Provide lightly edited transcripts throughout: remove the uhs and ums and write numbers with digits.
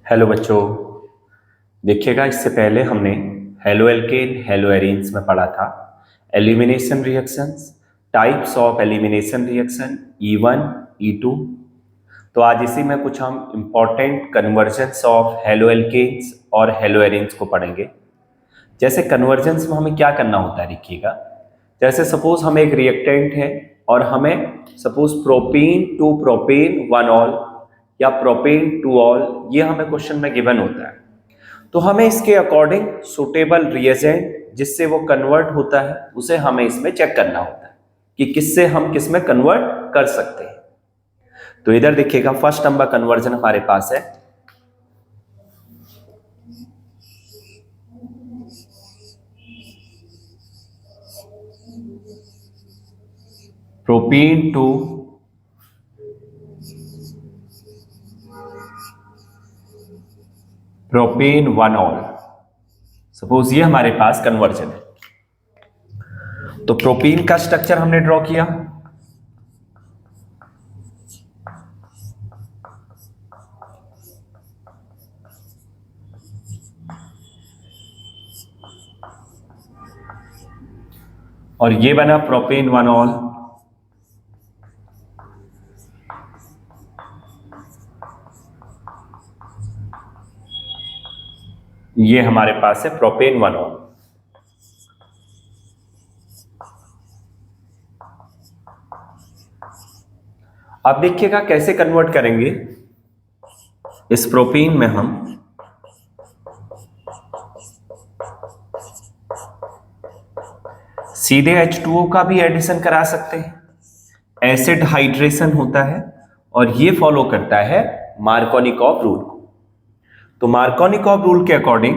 Hello बच्चों। देखिएगा, इससे पहले हमने हेलो एल्केन हेलो एरीन्स में पढ़ा था elimination reactions, types of elimination reaction E1 E2। तो आज इसी में कुछ हम important conversions of halo alkanes और हेलो एरीन्स को पढ़ेंगे। जैसे कन्वर्जेंस में हमें क्या करना होता है, देखिएगा। जैसे सपोज हमें एक रिएक्टेंट है और हमें suppose propene to propan 1 ol या प्रोपेन 2 ऑल, ये हमें क्वेश्चन में गिवन होता है। तो हमें इसके अकॉर्डिंग सुटेबल रिएजेंट जिससे वो कन्वर्ट होता है उसे हमें इसमें चेक करना होता है कि किससे हम किस में कन्वर्ट कर सकते हैं। तो इधर देखिएगा, फर्स्ट नंबर कन्वर्जन हमारे पास है propene to propan 1 ol. Suppose ये हमारे पास कन्वर्जन है। तो प्रोपीन का स्ट्रक्चर हमने ड्रॉ किया, और ये बना प्रोपेन 1 ऑल। ये हमारे पास है प्रोपेन 1 ऑल। अब देखिएगा कैसे कन्वर्ट करेंगे। इस प्रोपीन में हम सीधे H2O का भी एडिशन करा सकते हैं। एसिड हाइड्रेशन होता है और ये फॉलो करता है मार्कोनिकॉव रूल को। तो मार्कोनिकॉव रूल के अकॉर्डिंग,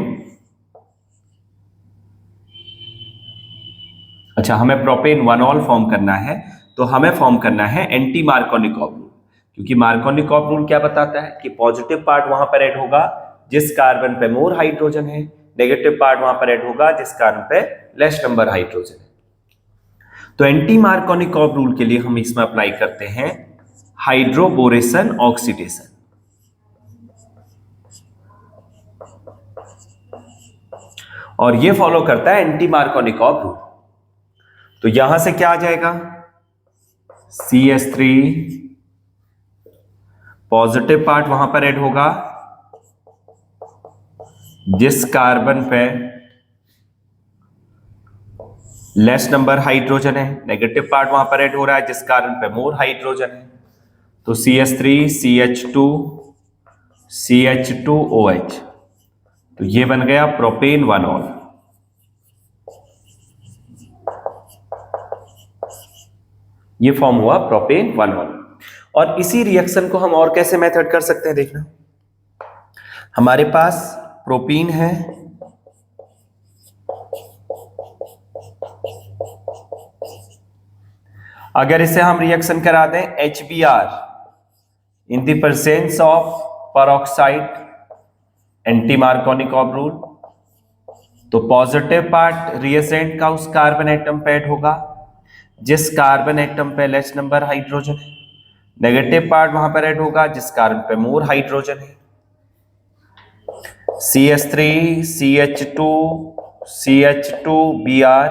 अच्छा, हमें प्रोपेन 1 ऑल फॉर्म करना है तो हमें फॉर्म करना है एंटी मार्कोनिकॉव रूल, क्योंकि मार्कोनिकॉव रूल क्या बताता है कि पॉजिटिव पार्ट वहां पर ऐड होगा जिस कार्बन पे मोर हाइड्रोजन है, नेगेटिव पार्ट वहां पर ऐड होगा जिस कार्बन पे लेस नंबर हाइड्रोजन है। तो एंटी मार्कोनिकॉव रूल के लिए हम इसमें अप्लाई करते हैं हाइड्रोबोरेशन ऑक्सीडेशन। और ये फॉलो करता है एंटी मार्कोनिकॉव रूल। तो यहां से क्या आ जाएगा, CH3 पॉजिटिव पार्ट वहां पर ऐड होगा जिस कार्बन पे लेस नंबर हाइड्रोजन है, नेगेटिव पार्ट वहां पर ऐड हो रहा है जिस कार्बन पे मोर हाइड्रोजन है। तो CH3 CH2 CH2OH, तो ये बन गया प्रोपेन 1 ऑल। ये फॉर्म हुआ प्रोपेन 1 ऑल। और इसी रिएक्शन को हम और कैसे मेथड कर सकते हैं, देखना। हमारे पास प्रोपीन है, अगर इसे हम रिएक्शन करा दें HBr in the presence of peroxide, anti Markovnikov rule, तो पॉजिटिव पार्ट रिएजेंट का उस कार्बन एटम पे ऐड होगा जिस कार्बन एटम पे लेस नंबर हाइड्रोजन है, नेगेटिव पार्ट वहां पर ऐड होगा जिस कार्बन पे मोर हाइड्रोजन है। CH3 CH2 CH2Br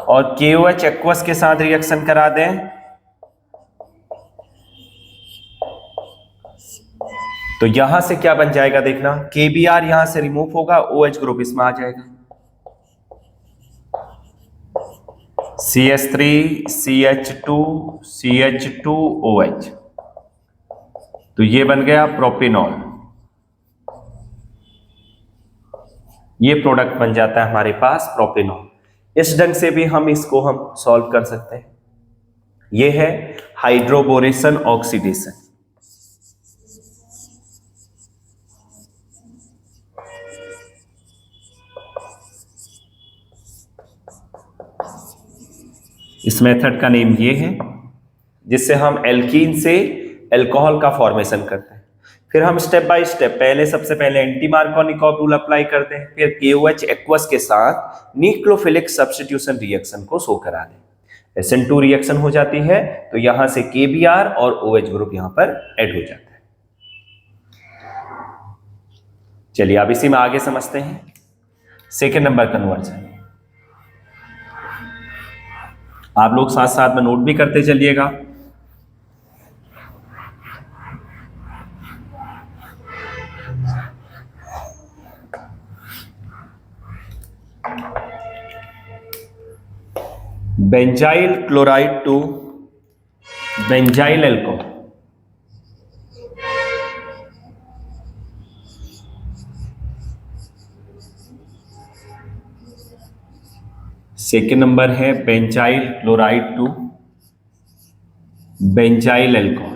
और KOH एक्वस के साथ रिएक्शन करा दें तो यहां से क्या बन जाएगा, देखना। KBr यहां से रिमूव होगा, OH ग्रुप इसमें आ जाएगा। CH3 CH2 CH2OH, तो ये बन गया प्रोपेनॉल। ये प्रोडक्ट बन जाता है हमारे पास प्रोपेनॉल। इस ढंग से भी हम इसको सॉल्व कर सकते हैं। ये है हाइड्रोबोरेशन ऑक्सीडेशन। इस मेथड का नेम ये है जिससे हम एल्कीन से अल्कोहल का फॉर्मेशन करते हैं। फिर हम स्टेप बाय स्टेप सबसे पहले एंटी मार्कोनिकॉव रूल अप्लाई करते हैं, फिर KOH एक्वस के साथ न्यूक्लियोफिलिक सब्स्टिट्यूशन रिएक्शन को शो करा दें। SN2 रिएक्शन हो जाती है तो यहां से KBr और OH ग्रुप यहां पर ऐड हो जाता है। चलिए अब इसी में आगे समझते हैं सेकेंड नंबर कन्वर्जन। आप लोग साथ साथ में नोट भी करते चलिएगा। Benzyl chloride to benzyl alcohol. Second number है benzyl chloride to benzyl alcohol.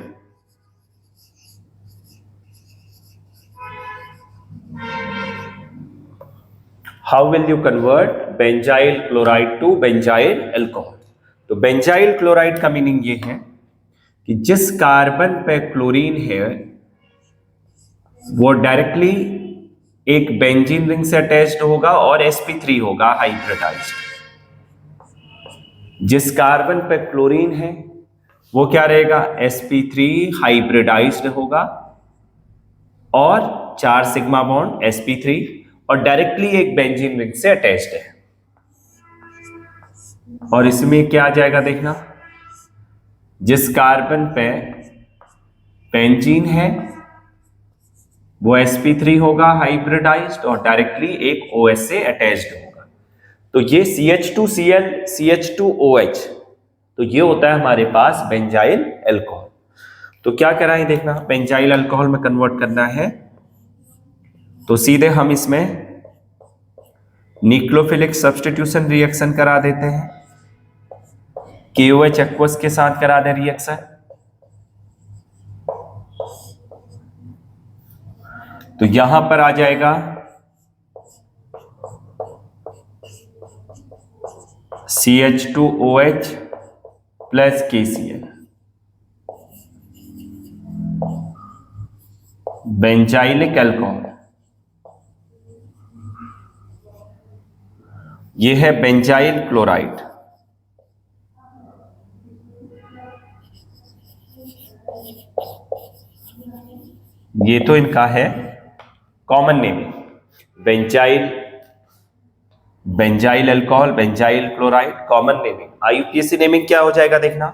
How will you convert benzyl chloride to benzyl alcohol? तो बेंजाइल क्लोराइड का मीनिंग ये है कि जिस कार्बन पे क्लोरीन है वो डायरेक्टली एक बेंजीन रिंग से अटैच्ड होगा और sp3 होगा हाइब्रिडाइज्ड। जिस कार्बन पे क्लोरीन है वो क्या रहेगा? sp3 हाइब्रिडाइज्ड होगा और 4 सिग्मा बॉन्ड sp3 और डायरेक्टली एक बेंजीन रिंग से अटैच्ड है। और इसमें क्या आ जाएगा देखना, जिस कार्बन पे बेंजीन है वो sp3 होगा हाइब्रिडाइज्ड और डायरेक्टली एक OH से अटैच्ड होगा। तो ये CH2Cl CH2OH, तो ये होता है हमारे पास बेंजाइल अल्कोहल। तो क्या कराएं देखना, बेंजाइल अल्कोहल में कन्वर्ट करना है तो सीधे हम इसमें न्यूक्लियोफिलिक सब्स्टिट्यूशन रिएक्शन करा देते हैं। KOH एक्वस के साथ करा दें रिएक्शन। तो यहां पर आ जाएगा CH2OH plus KCl benzylic alcohol. ये है बेंजाइल क्लोराइड। ये तो इनका है common naming, benzyl alcohol, benzyl chloride, common naming. IUPAC naming क्या हो जाएगा देखना,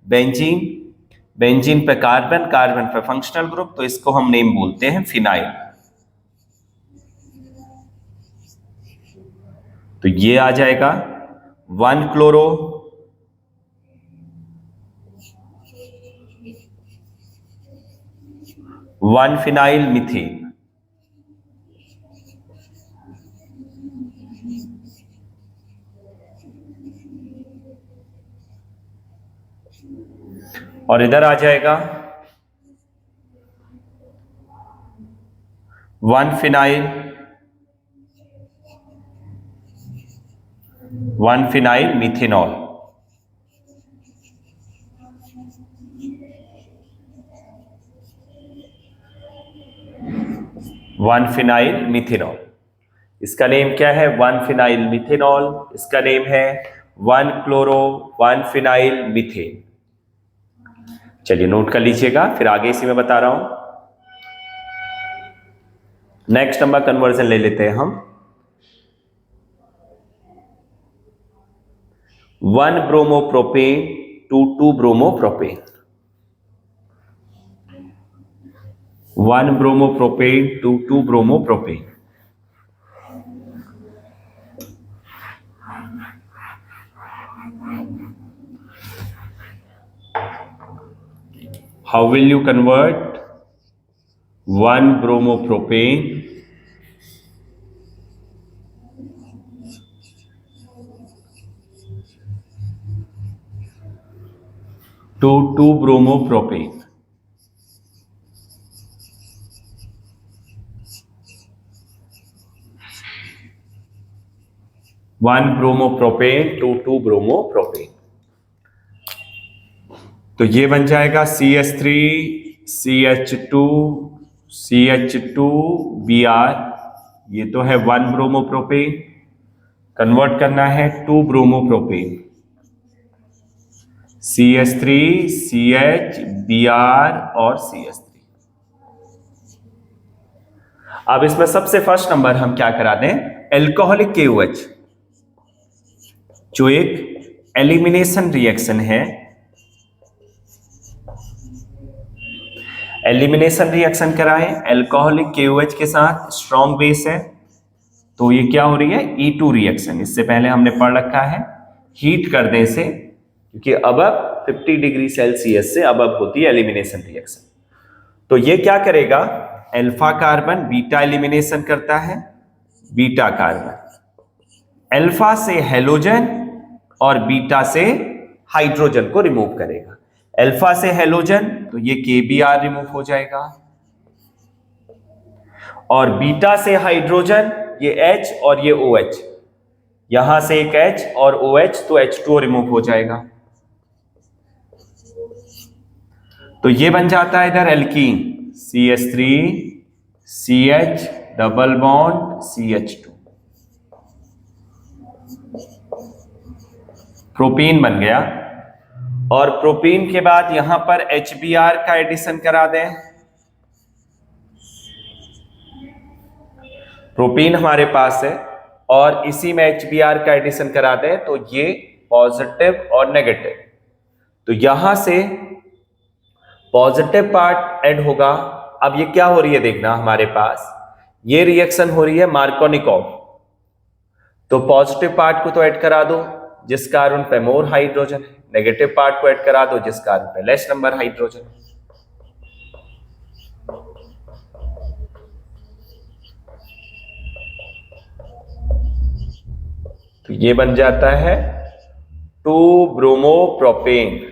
बेंजीन पे कार्बन, कार्बन पे फंक्शनल ग्रुप, तो इसको हम नेम बोलते हैं फिनाइल। तो ये आ जाएगा 1 क्लोरो 1 फिनाइल मीथेन। और इधर आ जाएगा 1 phenyl 1 phenyl methanol. One phenyl methanol, इसका नेम क्या है? 1 फिनाइल मिथेनॉल। इसका नेम है 1 क्लोरो 1 फिनाइल मीथेन। चलिए नोट कर लीजिएगा, फिर आगे इसी में बता रहा हूं। नेक्स्ट नंबर कन्वर्जन ले लेते हैं हम। 1 bromopropane to 2 bromopropane. 1 bromopropane to 2 bromopropane. How will you convert 1 bromopropane to 2 bromopropane? One bromopropane to 2 bromopropane. तो ये बन जाएगा CH3 CH2 CH2Br। ये तो है 1 ब्रोमोप्रोपेन, कन्वर्ट करना है 2 ब्रोमोप्रोपेन। CH3 CH Br और CH3। अब इसमें सबसे फर्स्ट नंबर हम क्या करा दें, एल्कोहलिक KOH जो एक एलिमिनेशन रिएक्शन है, एलिमिनेशन रिएक्शन कराएं एल्कोहलिक KOH के साथ, स्ट्रॉन्ग बेस है तो ये क्या हो रही है, E2 रिएक्शन। इससे पहले हमने पढ़ रखा है हीट करने से, क्योंकि अब 50 डिग्री सेल्सियस से अब होती है एलिमिनेशन रिएक्शन। तो ये क्या करेगा, अल्फा कार्बन बीटा एलिमिनेशन करता है, बीटा कार्बन अल्फा से हेलोजन और बीटा से हाइड्रोजन को रिमूव करेगा। अल्फा से हेलोजन तो ये KBr रिमूव हो जाएगा, और बीटा से हाइड्रोजन ये H और ये OH, यहां से एक H और OH तो H2O रिमूव हो जाएगा। तो ये बन जाता है इधर alkene CH3 CH double bond CH2, propene बन गया। और प्रोपीन के बाद यहां पर HBr का एडिशन करा दें, प्रोपीन हमारे पास है और इसी में HBr का एडिशन करा दें तो ये पॉजिटिव और नेगेटिव, तो यहां से पॉजिटिव पार्ट ऐड होगा। अब ये क्या हो रही है देखना, हमारे पास ये रिएक्शन हो रही है मार्कोनिकॉव, तो पॉजिटिव पार्ट को तो ऐड करा दो जिस कार्बन पे मोर हाइड्रोजन है, नेगेटिव पार्ट को ऐड करा दो जिस कार्बन पे लेस नंबर हाइड्रोजन है। तो ये बन जाता है 2 ब्रोमोप्रोपेन।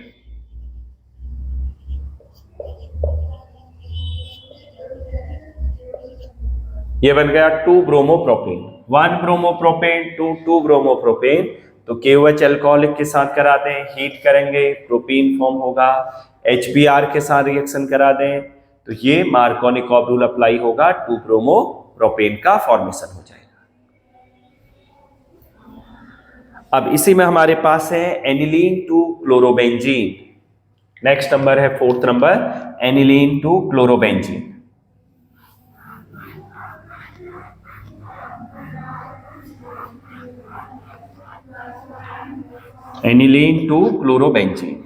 ये बन गया 2 ब्रोमोप्रोपेन, 1 ब्रोमोप्रोपेन 2 ब्रोमोप्रोपेन। तो KOH अल्कोहलिक के साथ करा दें, हीट करेंगे प्रोपीन फॉर्म होगा, HBr के साथ रिएक्शन करा दें तो ये मार्कोनिकॉव रूल अप्लाई होगा, 2 ब्रोमोप्रोपेन का फॉर्मेशन हो जाएगा। अब इसी में हमारे पास है aniline to chlorobenzene. Next number है 4th number, aniline to chlorobenzene. Aniline to chlorobenzene.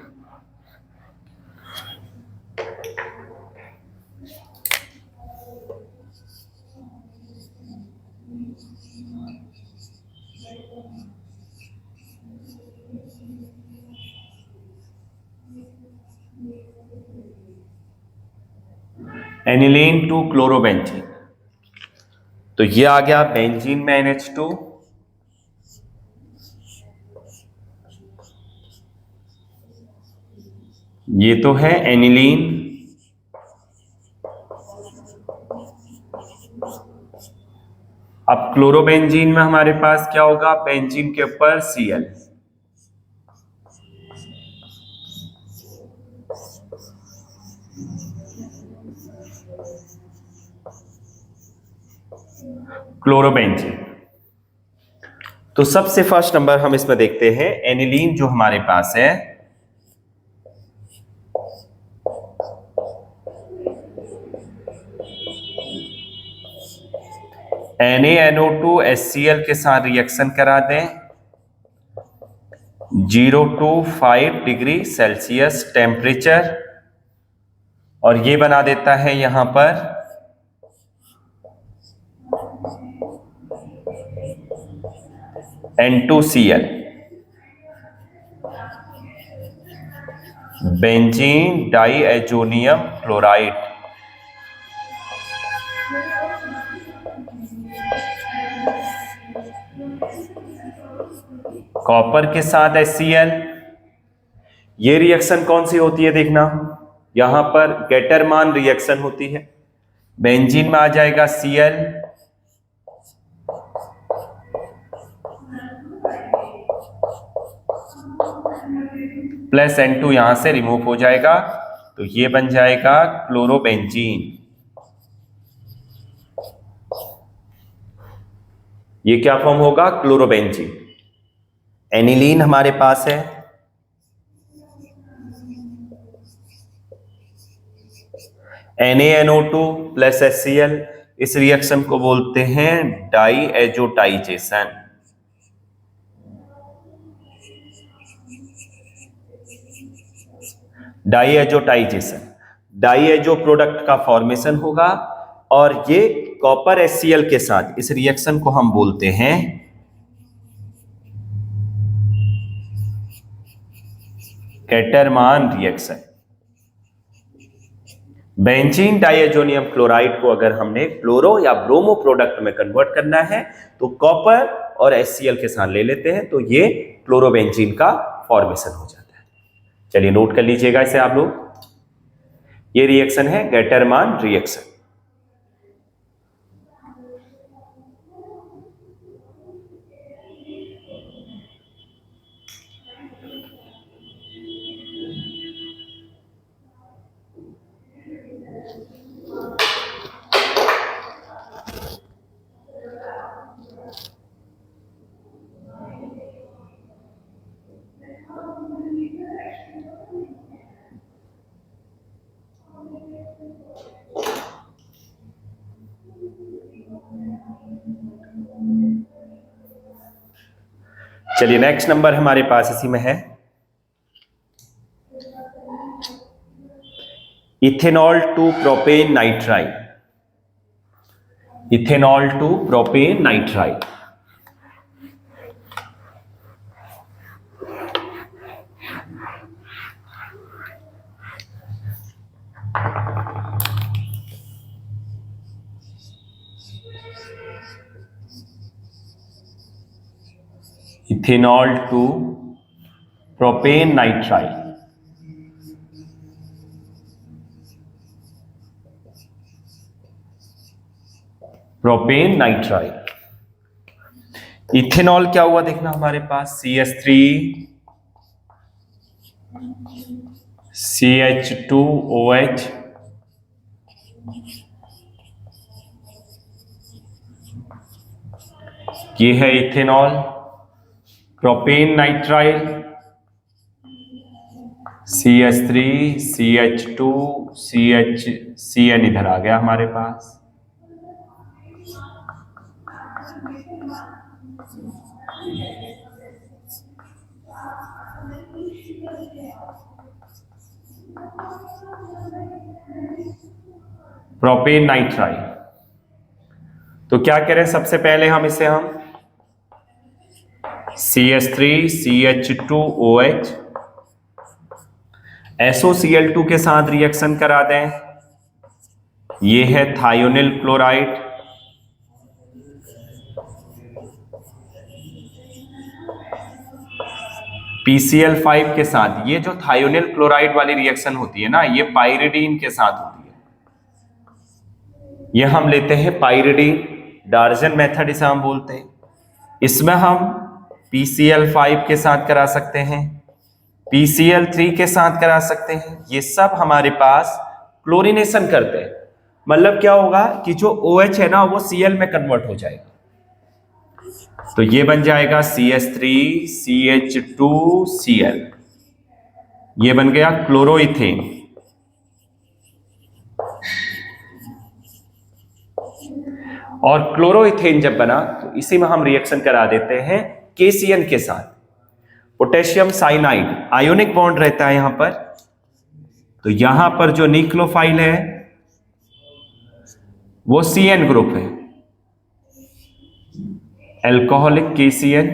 Aniline to chlorobenzene, तो ये आ गया बेंजीन में NH2, ये तो है एनिलीन, अब क्लोरोबेंजीन में हमारे पास क्या होगा, बेंजीन के ऊपर Cl, क्लोरोबेंजीन। तो सबसे फर्स्ट नंबर हम इसमें देखते हैं एनिलीन जो हमारे पास है, NaNO2HCl के साथ रिएक्शन करा दें 0 to 5 डिग्री सेल्सियस टेम्परेचर, और ये बना देता है यहां पर N2Cl, benzene diazonium chloride. Copper के साथ HCl, ये रिएक्शन कौन सी होती है देखना, यहां पर गेटरमान रिएक्शन होती है, बेंजीन में आ जाएगा Cl प्लस N2 यहां से रिमूव हो जाएगा, तो ये बन जाएगा क्लोरोबेंजीन। ये क्या फॉर्म होगा, क्लोरोबेंजीन। एनिलीन हमारे पास है, NaNO2 प्लस HCl, इस रिएक्शन को बोलते हैं डाईएजोटाइजेशन। डाईएजोटाइजेशन, डाईएजो प्रोडक्ट का फॉर्मेशन होगा और ये कॉपर HCl के साथ इस रिएक्शन को हम बोलते हैं कैटरमान रिएक्शन। बेंजीन डाइएजोनियम क्लोराइड को अगर हमने क्लोरो या ब्रोमो प्रोडक्ट में कन्वर्ट करना है तो कॉपर और HCl के साथ ले लेते हैं, तो ये क्लोरोबेंजीन का फॉर्मेशन हो जाता है। चलिए नोट कर लीजिएगा इसे आप लोग। ये रिएक्शन है गैटरमान रिएक्शन। चलिए नेक्स्ट नंबर हमारे पास इसी में है ethanol to propane nitrile. Ethanol to propane nitrile. Ethanol to propane nitrile. Propane nitrile. Ethanol क्या हुआ देखना हमारे पास, CH3 CH2OH, ये है ethanol. Propane nitrile CH3 CH2 CN इधर आ गया हमारे पास। Propane nitrile. तो क्या करें, सबसे पहले हम इसे CH3 CH2OH SOCl2 के साथ रिएक्शन करा दें। ये है थायोनिल क्लोराइड। PCl5 के साथ, ये जो थायोनिल क्लोराइड वाली रिएक्शन होती है ना, ये पाइरिडीन के साथ होती है। ये हम लेते हैं पाइरिडीन, डार्जन मेथड इसे हम बोलते हैं। इसमें हम PCl5 के साथ करा सकते हैं, PCl3 के साथ करा सकते हैं। ये सब हमारे पास क्लोरीनेशन करते हैं। मतलब क्या होगा कि जो OH है ना वो Cl में कन्वर्ट हो जाएगा। तो ये बन जाएगा CH3 CH2Cl, ये बन गया क्लोरोइथेन। और क्लोरोइथेन जब बना तो इसी में हम रिएक्शन करा देते हैं KCN के साथ। पोटेशियम साइनाइड, आयोनिक बॉन्ड रहता है यहां पर, तो यहां पर जो न्यूक्लियोफाइल है वो CN ग्रुप है, एल्कोहलिक KCN।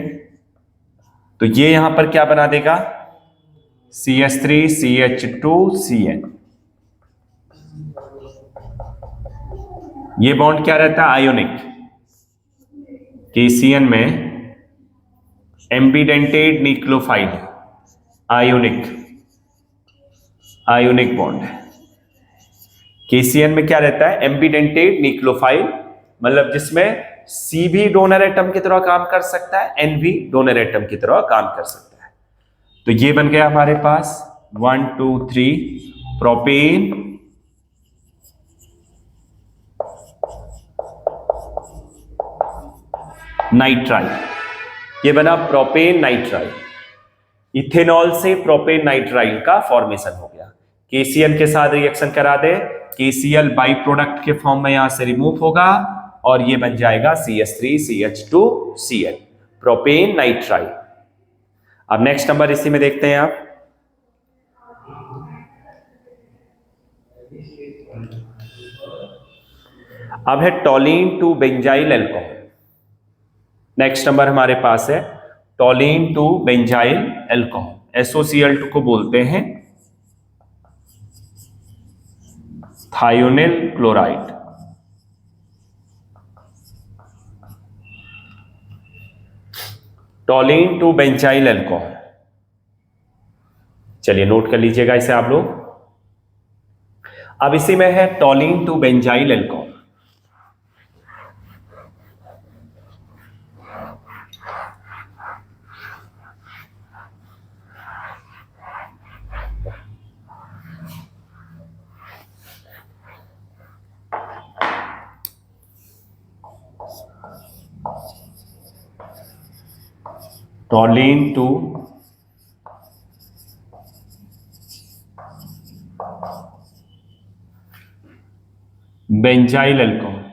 तो ये यहां पर क्या बना देगा, CH3 CH2Cn। ये बॉन्ड क्या रहता है, आयोनिक। KCN में एम्बिडेंटेड न्यूक्लियोफाइल है, आयोनिक बॉन्ड है। KCN में क्या रहता है, एम्बिडेंटेड न्यूक्लियोफाइल, मतलब जिसमें C भी डोनर एटम की तरह काम कर सकता है, N भी डोनर एटम की तरह काम कर सकता है। तो ये बन गया हमारे पास 1 2 3 प्रोपेन नाइट्राइल। ये बना प्रोपेन नाइट्राइल। इथेनॉल से प्रोपेन नाइट्राइल का फॉर्मेशन हो गया। KCN के साथ रिएक्शन करा दे KCl बाई प्रोडक्ट के फॉर्म में यहां से रिमूव होगा और ये बन जाएगा CH3CH2Cl, प्रोपेन नाइट्राइड। अब नेक्स्ट नंबर इसी में देखते हैं आप। अब है toluene to benzyl alcohol. Next number हमारे पास है toluene to benzyl alcohol. SOCl2 को बोलते हैं thionyl chloride. Toluene to benzyl alcohol, चलिए नोट कर लीजिएगा इसे आप लोग। अब इसी में है toluene to benzyl alcohol. Toluene to benzyl alcohol.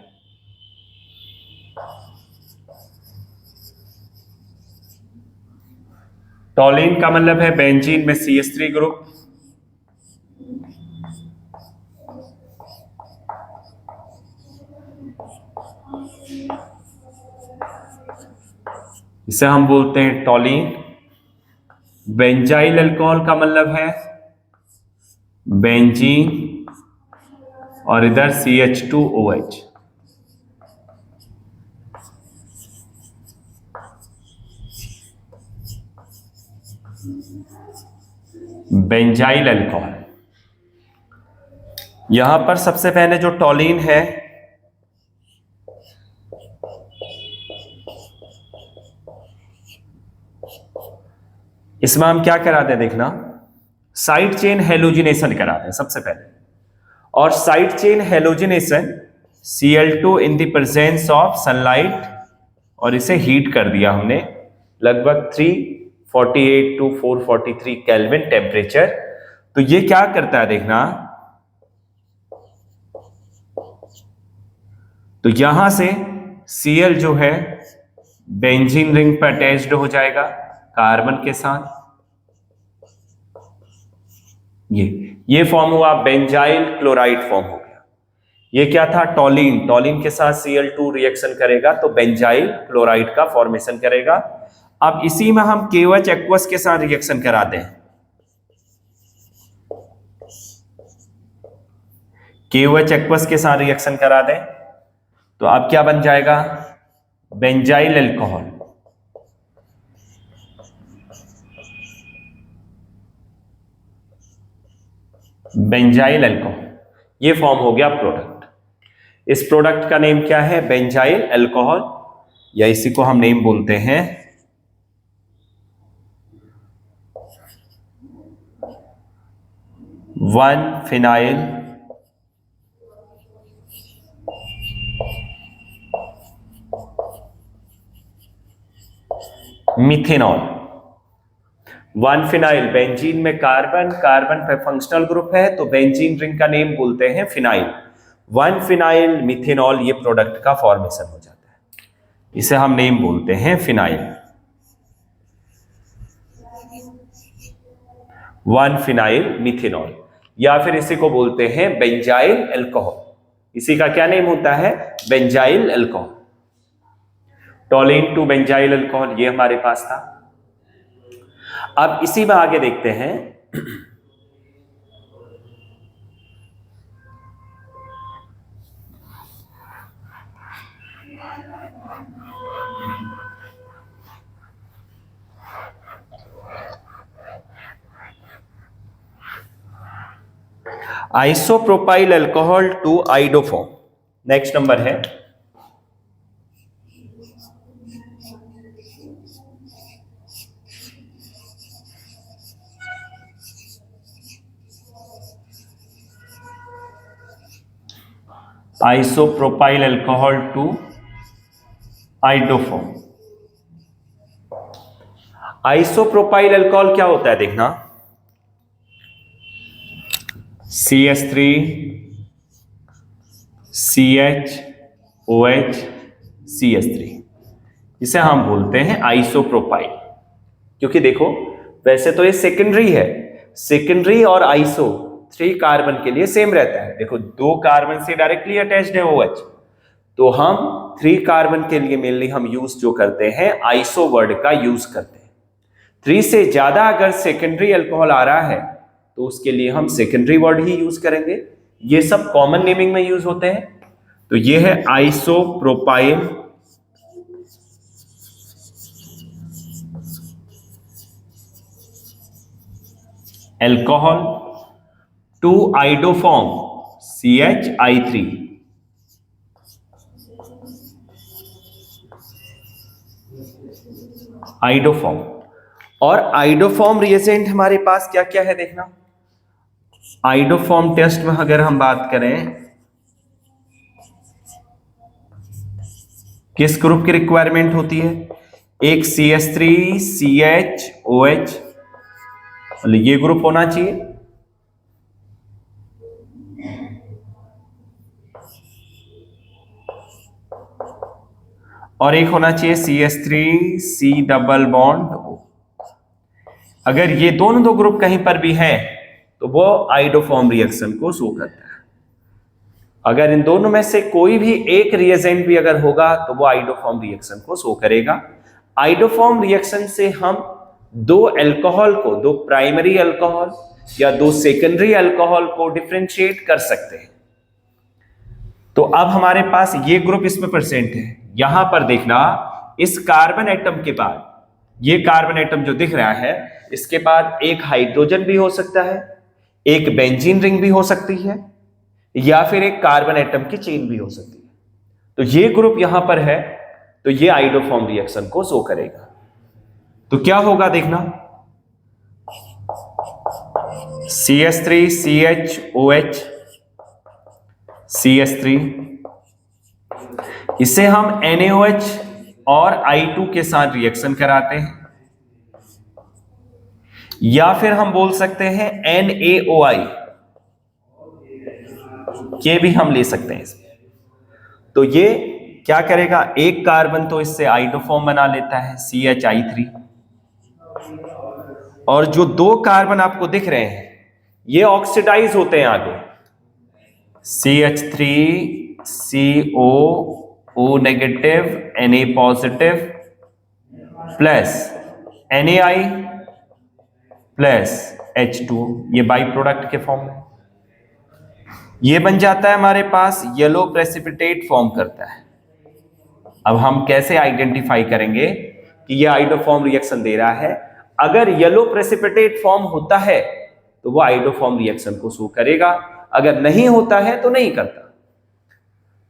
Toluene का मतलब है बेंजीन में CH3 ग्रुप, इसे हम बोलते हैं टोलीन। बेंजाइल अल्कोहल का मतलब है बेंजीन और इधर CH2OH। Benzyl alcohol. यहां पर सबसे पहले जो टोलीन है इसमें हम क्या कराते हैं देखना, साइड चेन हेलोजिनेशन कराते हैं सबसे पहले। और side chain halogenation Cl2 in the presence of sunlight, और इसे हीट कर दिया हमने लगभग 348 टू 443 केल्विन टेम्परेचर। तो ये क्या करता है देखना, तो यहां से Cl जो है बेंजीन रिंग पर अटैच्ड हो जाएगा कार्बन के साथ। ये फॉर्म हुआ बेंजाइल क्लोराइड फॉर्म हो गया। ये क्या था, टोलीन। टोलीन के साथ Cl2 रिएक्शन करेगा तो बेंजाइल क्लोराइड का फॉर्मेशन करेगा। अब इसी में हम KOH एक्वस के साथ रिएक्शन कराते हैं। KOH एक्वस के साथ रिएक्शन करा दें तो अब क्या बन जाएगा, बेंजाइल अल्कोहल। बेंजाइल अल्कोहल, ये फॉर्म हो गया प्रोडक्ट। इस प्रोडक्ट का नेम क्या है, बेंजाइल अल्कोहल, या इसी को हम नेम बोलते हैं one phenyl methanol. One phenyl, benzene में कार्बन, कार्बन पे फंक्शनल ग्रुप है तो बेंजीन रिंग का नेम बोलते हैं फिनाइल। वन फिनाइल मिथेनॉल, ये प्रोडक्ट का फॉर्मेशन हो जाता है, इसे हम नेम बोलते हैं फिनाइल। वन फिनाइल मिथेनॉल, या फिर इसी को बोलते हैं बेंजाइल अल्कोहल। इसी का क्या नेम होता है, benzyl alcohol. Toluene to benzyl alcohol ये हमारे पास था। अब इसी में आगे देखते हैं isopropyl alcohol to iodoform. Next number है isopropyl alcohol to iodoform. Isopropyl alcohol क्या होता है देखना, CH3 CH OH CH3, इसे हम बोलते हैं आइसोप्रोपाइल। क्योंकि देखो वैसे तो ये सेकेंडरी है, सेकेंडरी और आइसो 3 कार्बन के लिए सेम रहता है। देखो 2 कार्बन से डायरेक्टली अटैच्ड है OH, तो हम 3 कार्बन के लिए मेनली हम यूज जो करते हैं आइसो वर्ड का यूज करते हैं। 3 से ज्यादा अगर सेकेंडरी अल्कोहल आ रहा है तो उसके लिए हम सेकेंडरी वर्ड ही यूज करेंगे। ये सब कॉमन नेमिंग में यूज होते हैं। तो ये है isopropyl alcohol to iodoform CHI3। Iodoform, और आइडोफॉर्म रिएजेंट हमारे पास क्या क्या है देखना। आइडोफॉर्म टेस्ट में अगर हम बात करें किस ग्रुप की रिक्वायरमेंट होती है, एक CH3CHOH, ये ग्रुप होना चाहिए, और एक होना चाहिए CH3C डबल बॉन्ड O। अगर ये दोनों दो ग्रुप कहीं पर भी हैं तो वो आइडोफॉर्म रिएक्शन को शो करता है। अगर इन दोनों में से कोई भी एक रिएजेंट भी अगर होगा तो वो आइडोफॉर्म रिएक्शन को शो करेगा। आइडोफॉर्म रिएक्शन से हम 2 अल्कोहल को, 2 प्राइमरी अल्कोहल या 2 सेकेंडरी अल्कोहल को डिफरेंशिएट कर सकते हैं। तो अब हमारे पास ये ग्रुप इसमें प्रेजेंट है। यहां पर देखना, इस कार्बन एटम के बाद, ये कार्बन एटम जो दिख रहा है इसके बाद एक हाइड्रोजन भी हो सकता है, एक बेंजीन रिंग भी हो सकती है, या फिर एक कार्बन एटम की चेन भी हो सकती है। तो ये ग्रुप यहां पर है, तो ये आइडोफॉर्म रिएक्शन को शो करेगा। तो क्या होगा देखना, CH3CHOH CH3, इसे हम NaOH और I2 के साथ रिएक्शन कराते हैं, या फिर हम बोल सकते हैं NaOI, ये भी हम ले सकते हैं इसमें। तो ये क्या करेगा, एक कार्बन तो इससे आइडोफॉर्म बना लेता है CHI3, और जो 2 कार्बन आपको दिख रहे हैं ये ऑक्सीडाइज होते हैं आगे, CH3CO O negative Na positive plus NaI plus H2, ये बाई प्रोडक्ट के फॉर्म में ये बन जाता है हमारे पास, येलो प्रेसिपिटेट फॉर्म करता है। अब हम कैसे आइडेंटिफाई करेंगे कि ये आइडोफॉर्म रिएक्शन दे रहा है। अगर येलो प्रेसिपिटेट फॉर्म होता है तो वो आइडोफॉर्म रिएक्शन को शो करेगा, अगर नहीं होता है तो नहीं करता।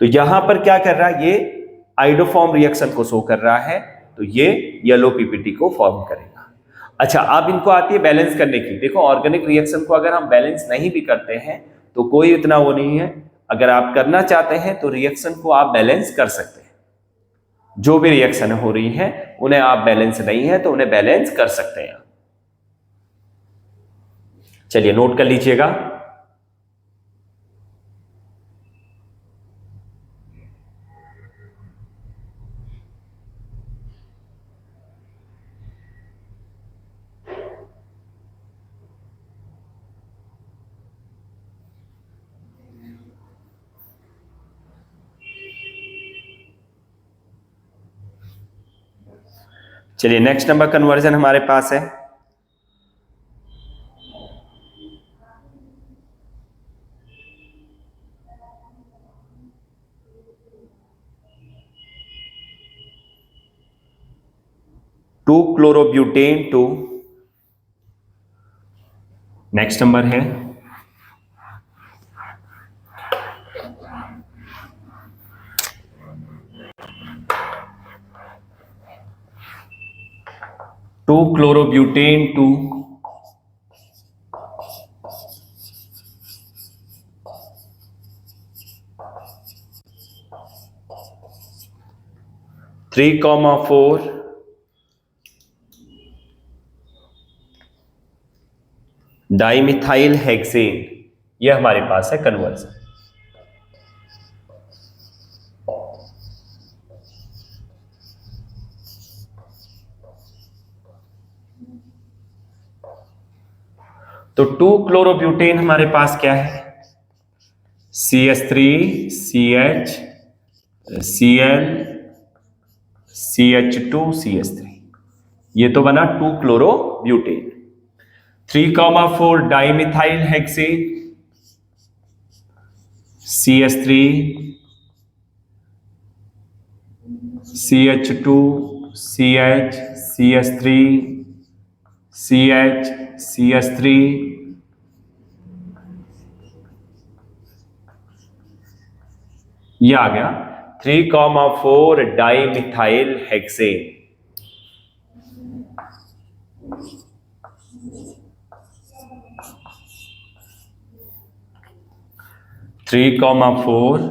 तो यहां पर क्या कर रहा है, ये आइडोफॉर्म रिएक्शन को शो कर रहा है, तो ये येलो पीपीटी को फॉर्म करेगा। अच्छा, अब इनको आती है बैलेंस करने की। देखो ऑर्गेनिक रिएक्शन को अगर हम बैलेंस नहीं भी करते हैं तो कोई इतना वो नहीं है, अगर आप करना चाहते हैं तो रिएक्शन को आप बैलेंस कर सकते हैं। जो भी रिएक्शन हो रही है उन्हें आप बैलेंस नहीं है तो उन्हें बैलेंस कर सकते हैं। चलिए नोट कर लीजिएगा। चलिए नेक्स्ट नंबर कन्वर्जन हमारे पास है two chlorobutane to, next number है 2-chlorobutane टू 3,4 डाइमिथाइल हेक्सेन, ये हमारे पास है कन्वर्जन। तो 2-क्लोरोब्यूटेन हमारे पास क्या है, CH3 CH Cl CH2 CH3, ये तो बना 2-क्लोरोब्यूटेन। 3,4 dimethyl hexane, CH3 CH2 CH CH3 CH CH3, ये आ गया 3,4 dimethyl hexane. Three comma four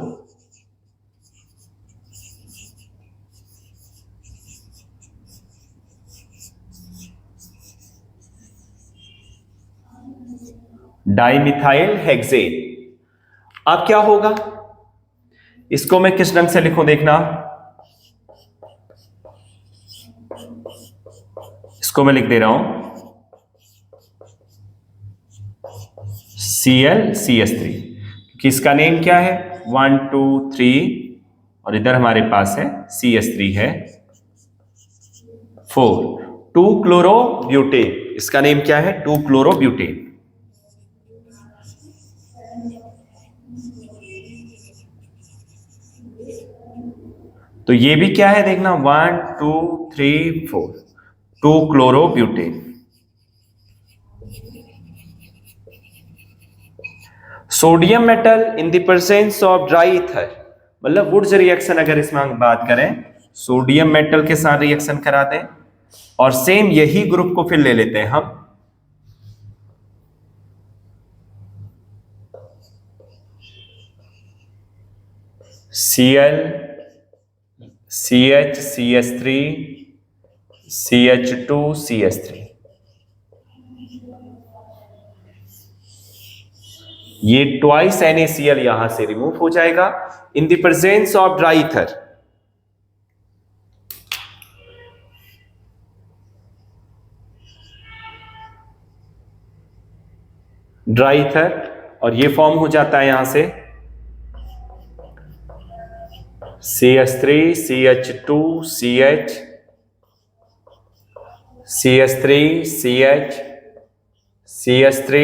dimethyl hexane. अब क्या होगा, इसको मैं किस रंग से लिखूं, देखना, इसको मैं लिख दे रहा हूं ClCH3, क्योंकि इसका नेम क्या है 1 2 3, और इधर हमारे पास है CH3 है 4। 2-क्लोरोब्यूटेन, इसका नेम क्या है 2-क्लोरोब्यूटेन। तो ये भी क्या है देखना 1 2 3 4, two chlorobutane. Sodium metal in the presence of dry ether, मतलब वुड्स रिएक्शन अगर इसमें हम बात करें, सोडियम मेटल के साथ रिएक्शन करा दें और सेम यही ग्रुप को फिर ले लेते हैं हम Cl CH CH3 CH2 CH3, ये ट्वाइस NaCl यहां से रिमूव हो जाएगा इन the presence of dry ether. Dry ether, और ये फॉर्म हो जाता है यहां से CH3 CH2 CH CH3 CH CH3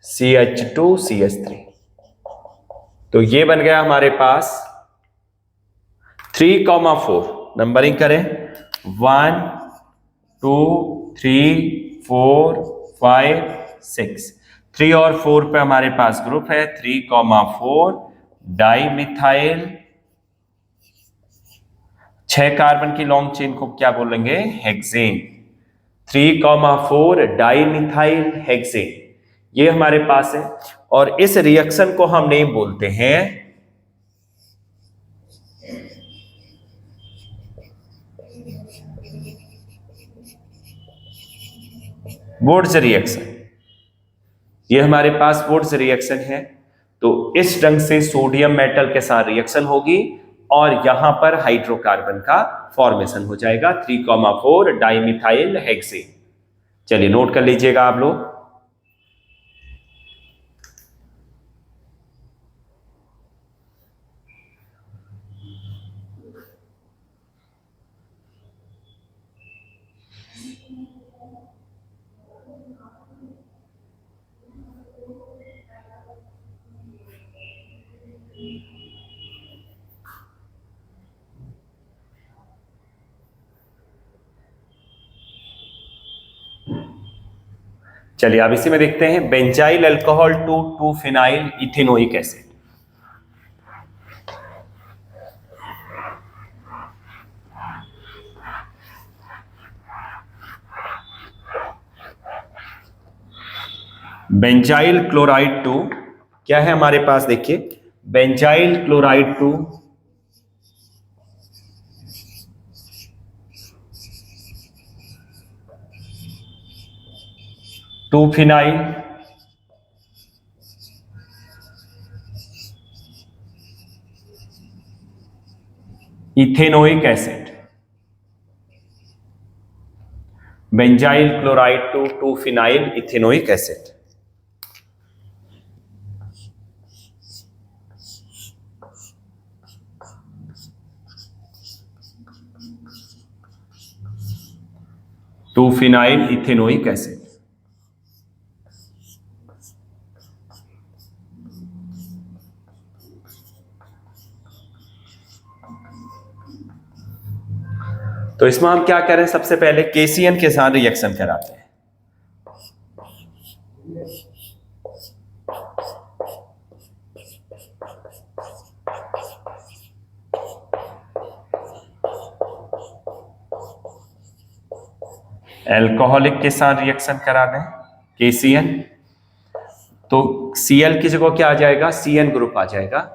CH2 CH3। तो ये बन गया हमारे पास 3,4, नंबरिंग करें 1 2 3 4 5 6, 3 और 4 पे हमारे पास ग्रुप है 3,4 डाइमिथाइल, 6 कार्बन की लॉन्ग चेन को क्या बोलेंगे, हेक्सेन। 3,4 डाइमिथाइल हेक्सेन ये हमारे पास है, और इस रिएक्शन को हम नेम बोलते हैं वुड्स रिएक्शन। ये हमारे पास वुड्स रिएक्शन है। तो इस ढंग से सोडियम मेटल के साथ रिएक्शन होगी और यहां पर हाइड्रोकार्बन का फॉर्मेशन हो जाएगा 3,4 डाइमिथाइल हेक्सेन। चलिए नोट कर लीजिएगा आप लोग। चलिए अब इसी में देखते हैं benzyl alcohol to two phenyl ethanoic acid. Benzyl chloride 2 क्या है हमारे पास, देखिए benzyl chloride 2 two phenyl ethanoic acid. Benzyl chloride to 2 phenyl ethanoic acid. Two phenyl ethanoic acid. तो इसमें हम क्या करें, सबसे पहले KCN के साथ रिएक्शन कराते हैं। एल्कोहलिक के साथ रिएक्शन करा दें KCN, तो Cl की जगह क्या आ जाएगा, CN ग्रुप आ जाएगा।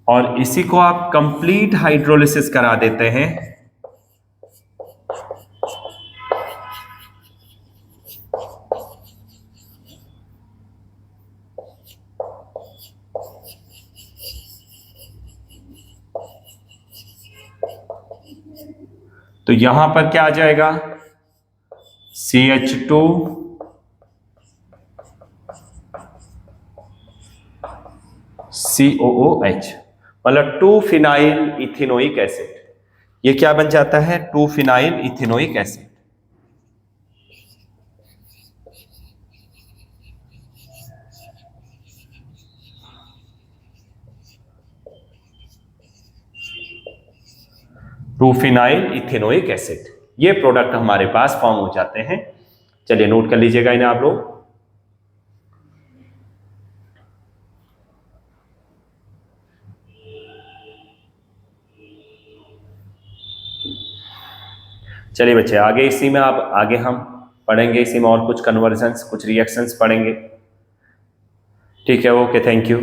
और इसी को आप कंप्लीट हाइड्रोलिसिस करा देते हैं। तो यहां पर क्या आ जाएगा, CH2 COOH, मतलब 2 फिनाइल इथेनोइक एसिड। ये क्या बन जाता है, 2 phenyl ethanoic acid. Two phenyl ethanoic acid, ये प्रोडक्ट हमारे पास फॉर्म हो जाते हैं। चलिए नोट कर लीजिएगा इन्हें आप लोग। चलिए बच्चे, आगे इसी में आप आगे हम पढ़ेंगे, इसी में और कुछ कन्वर्जन्स, कुछ रिएक्शंस पढ़ेंगे। ठीक है, ओके, थैंक यू।